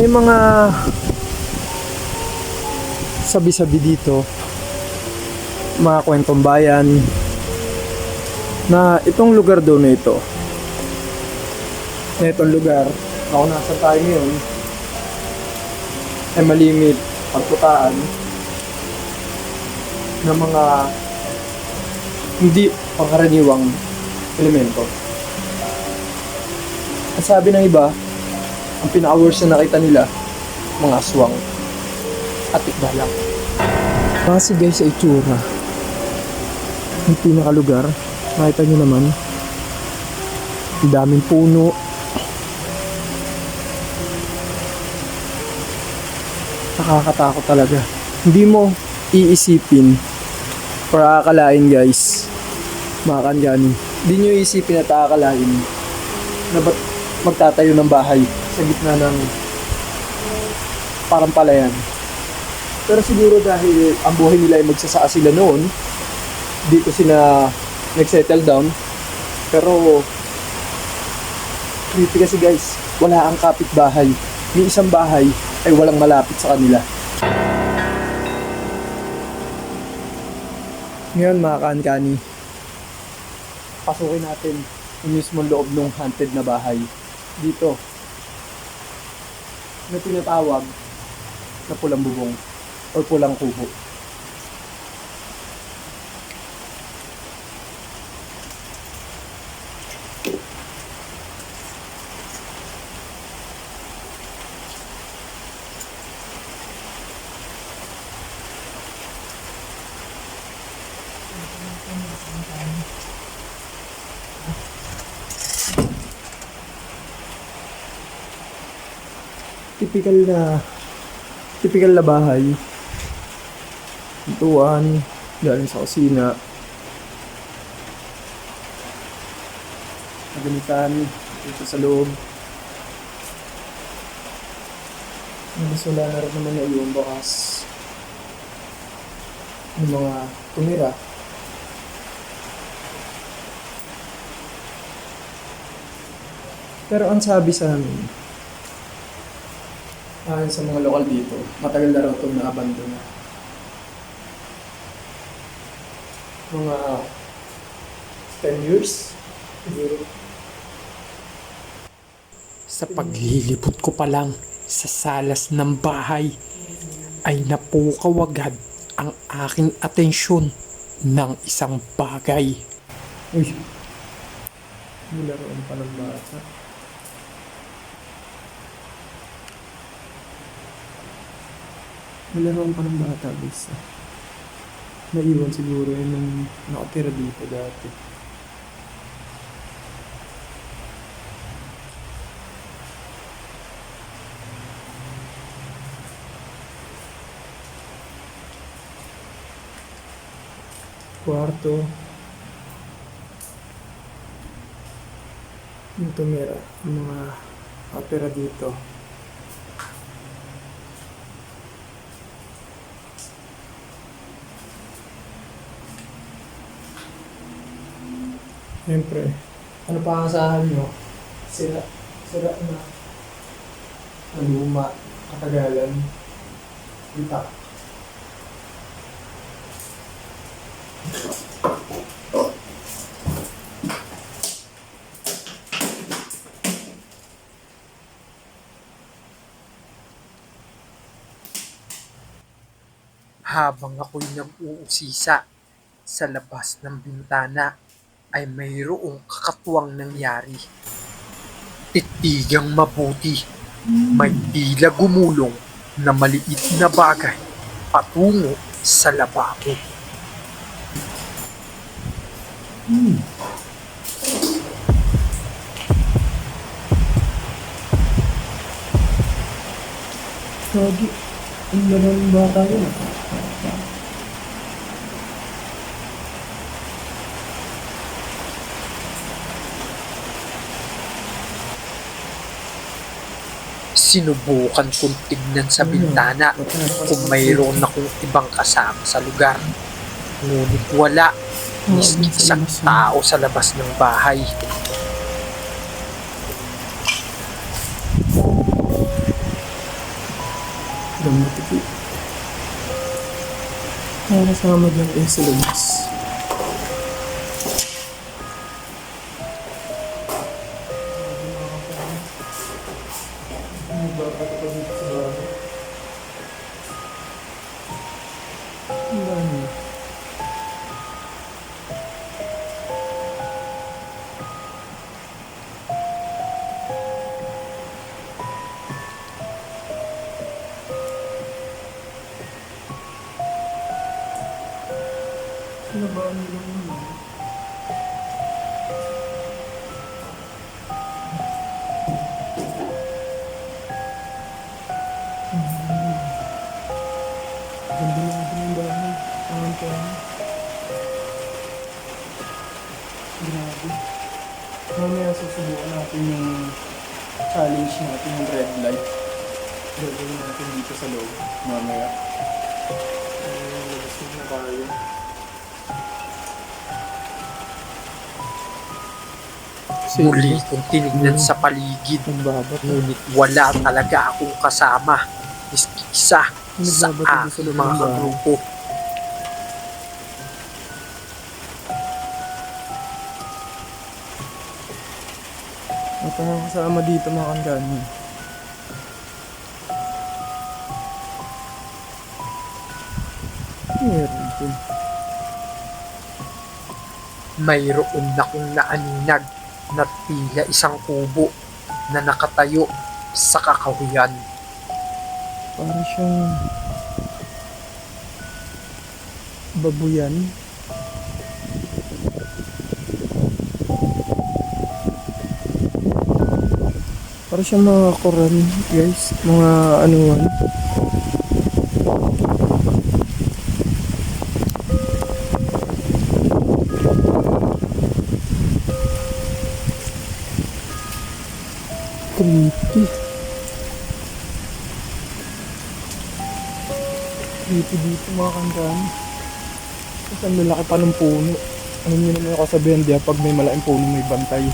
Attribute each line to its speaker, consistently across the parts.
Speaker 1: May mga sabi-sabi dito, mga kwentong bayan, na itong lugar daw na ito, na itong lugar, na kung nasa tayo ngayon, ay malimit pagputaan ng mga hindi pangkaraniwang elemento. Ang sabi ng iba, ang pinaka-worst na nakita nila, mga aswang at tikbalang. Kasi guys, sa itsura, yung pinakalugar, nakita nyo naman, ang daming puno, nakakatakot talaga. Hindi mo iisipin or aakalain guys, mga kanjani, hindi nyo iisipin at aakalain na ba't magtatayo ng bahay sa gitna ng parang palayan. Pero siguro dahil ang buhay nila ay magsasaka sila noon, dito sila nag-settle down. Pero creepy kasi guys, wala ang kapitbahay. May isang bahay ay walang malapit sa kanila. Ngayon mga kaankani, pasukin natin yung mismong loob ng haunted na bahay. Dito, na tinatawag na pulang bubong o pulang kubo. Typical na bahay. Pintuan, galing sa kusina. Nagamitan dito sa loob. Mas wala na rin naman na yung bakas. Yung mga tumira. Pero ang sabi sa amin, sa mga lokal dito, matagal na raw itong na-abandon na. Mga 10 years, siguro.
Speaker 2: Sa paglilibot ko pa lang sa salas ng bahay, ay napukaw agad ang aking atensyon ng isang bagay.
Speaker 1: Uy, nilaroan pa ng bata. Nilaroan pa ng bata, guys. Naiwan siguro yun nung nakatira dito dati. Kwarto. Yung tumira, yung mga nakatira dito. Siyempre, ano pa ang asahan nyo? Sira na luma, katagalan, itak.
Speaker 2: Habang ako'y nag-uusisa sa labas ng bintana, ay mayroong kakatuwang nangyari. Titigang mabuti, may tila gumulong na maliit na bagay patungo sa lababo.
Speaker 1: Lagi, ang laman ng bata yun.
Speaker 2: Sinubukan kong tignan sa bintana kung mayroon akong ibang kasama sa lugar. Ngunit wala, miski isang tao sa labas ng bahay.
Speaker 1: Dumutiki. Kaya kasama dyan yung sa labas. Ang dami. Ano ba ang ilang naman? Ganda na ako ng bahay. Ang kaya. Grabe. Mamaya susubukan natin yung challenge natin yung red light. Gagawin natin dito sa loob. Mamaya. Labas na tayo.
Speaker 2: Muli kong tinignan sa paligid.
Speaker 1: Ang babat.
Speaker 2: Ngunit wala talaga akong kasama. Miski isa sa aking mga grupo.
Speaker 1: At ang kasama dito mga kandani. Meron din.
Speaker 2: Mayroon akong naaninag na tila isang kubo na nakatayo sa kakahuyan.
Speaker 1: Para siyang babuyan. Para siyang mga koran, guys. Mga anuan. Creepy. Creepy dito mga kandan. Kasi ang lalaki pa ng puno. Ano nyo naman yung kasabihan diya pag may malaking puno may bantay.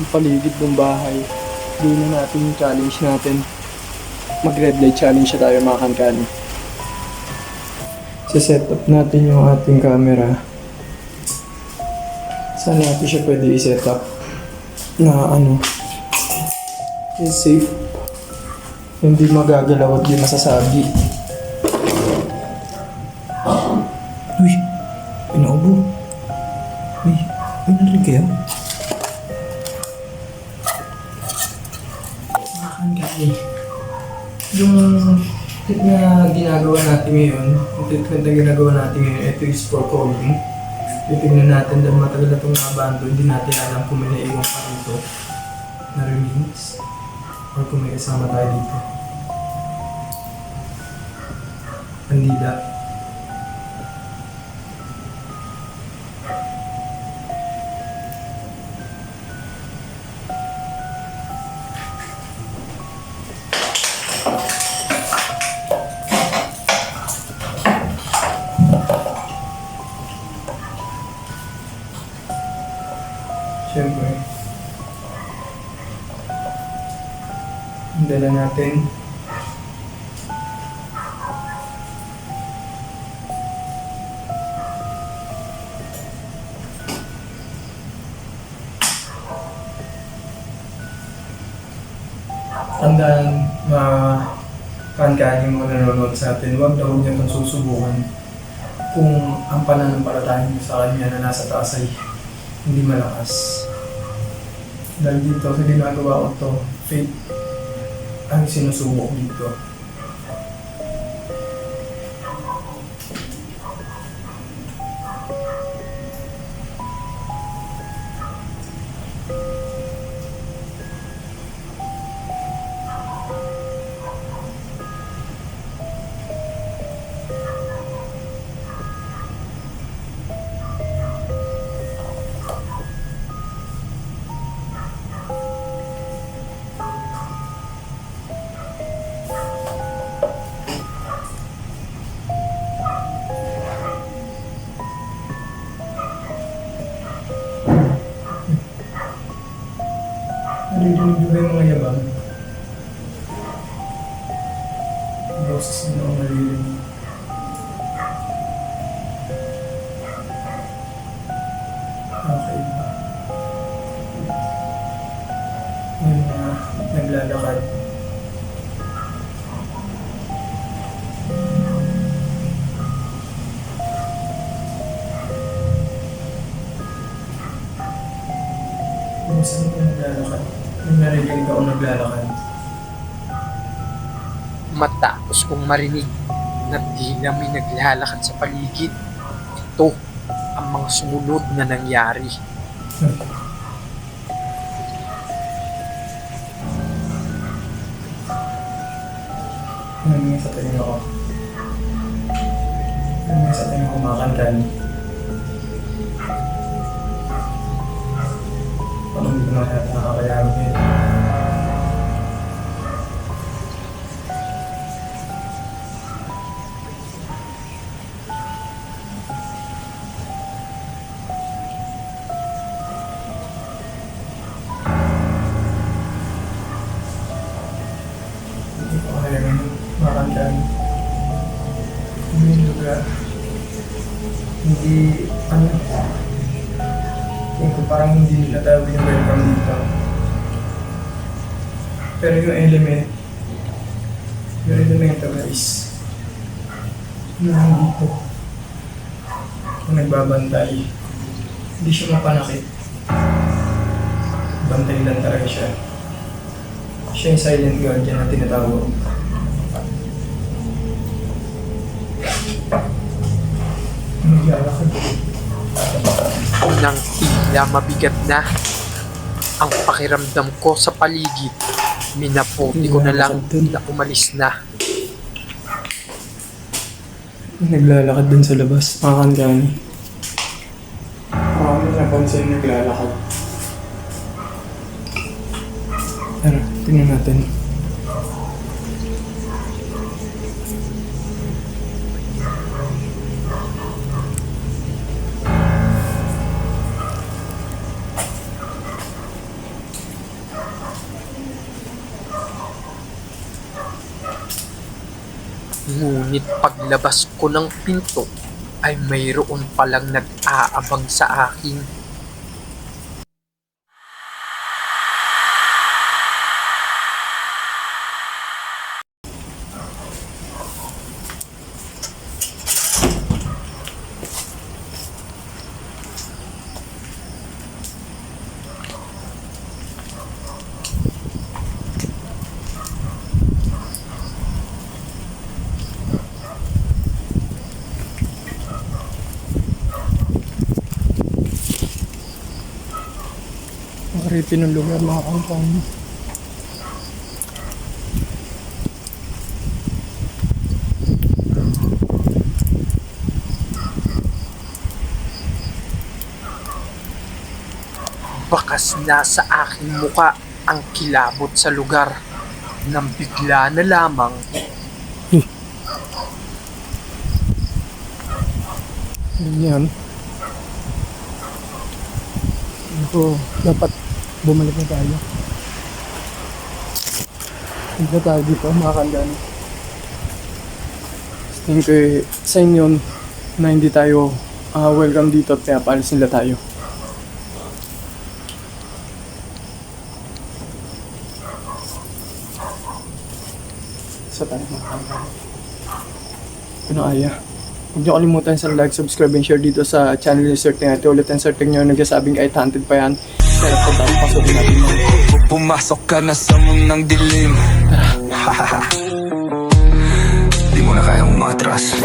Speaker 1: Yung paligid ng bahay. Gawin na natin yung challenge natin. Mag red light challenge siya tayo mga kankani. Set up natin yung ating camera. Saan natin siya pwede i-set up na ano is safe, hindi magagalaw at di masasabi. Uy, pinaubo. Uy, may narinig kayo? Makakanggali. Yung tip na ginagawa natin ngayon, yung treatment na ginagawa natin ngayon, ito is for calling. Titignan natin dahil matagal na itong nabando, hindi natin alam kung may naiwan pa rito na remains or kung may kasama tayo dito. Kandila. Siyempre, ang dala natin tandaan mga kankani mo nanonood sa atin, huwag daw niyo itong susubukan kung ang pananampalataya niyo sa kanya na nasa taas ay hindi malakas. Dahil dito sa ginagawa ko to, faith ang sinusubok dito. Narinig ba yung mga yabang? Boses na ako naririnig. Okay ba? Yung naglalakad. Kung saan ko naglalakad? Yung narinig ako naglalakad.
Speaker 2: Matapos kong marinig na tila may naglalakad sa paligid, ito ang mga sumunod na nangyari.
Speaker 1: Ano nga sa tingin ako? Ano nga sa tingin ako makantan? Paano hindi ko nakakayaan yun? Hindi ko kaya makantan. Hindi yung lugar. Hindi, tingin ko parang hindi nila tayo welcome dito. Pero yung elemento guys, yung dito, yung nagbabantay, hindi siya mapanakit. Bantay lang talaga siya. Siya yung silent guardian na tinatawag. Naglalakad.
Speaker 2: Nang tila mabigat na ang pakiramdam ko sa paligid, minabuti ko na lang na umalis na.
Speaker 1: Naglalakad dun sa labas, mga kandani. Ako napansin naglalakad. Tara, tingnan natin.
Speaker 2: Ngunit paglabas ko ng pinto ay mayroon palang nag-aabang sa akin.
Speaker 1: Ang creepy ng lugar, mga kandani.
Speaker 2: Bakas na sa aking muka ang kilabot sa lugar nang bigla na lamang
Speaker 1: Ganyan. Ito, dapat bumalik na tayo. Hindi na tayo dito, mga kandani. Tingin ko sign yun na hindi tayo welcome dito at kaya paalis nila tayo. Sa tayo, mga kandani. Ano aya? Huwag niyo kalimutan sa like, subscribe, and share dito sa channel ni Sir Ting. Ate ulit ang Sir Ting nyo nagsasabing kahit hunted pa yan. Pero kung dapat pasodin natin yan.
Speaker 3: Pumasok ka na sa mundang dilim. Di mo na kayang umatras.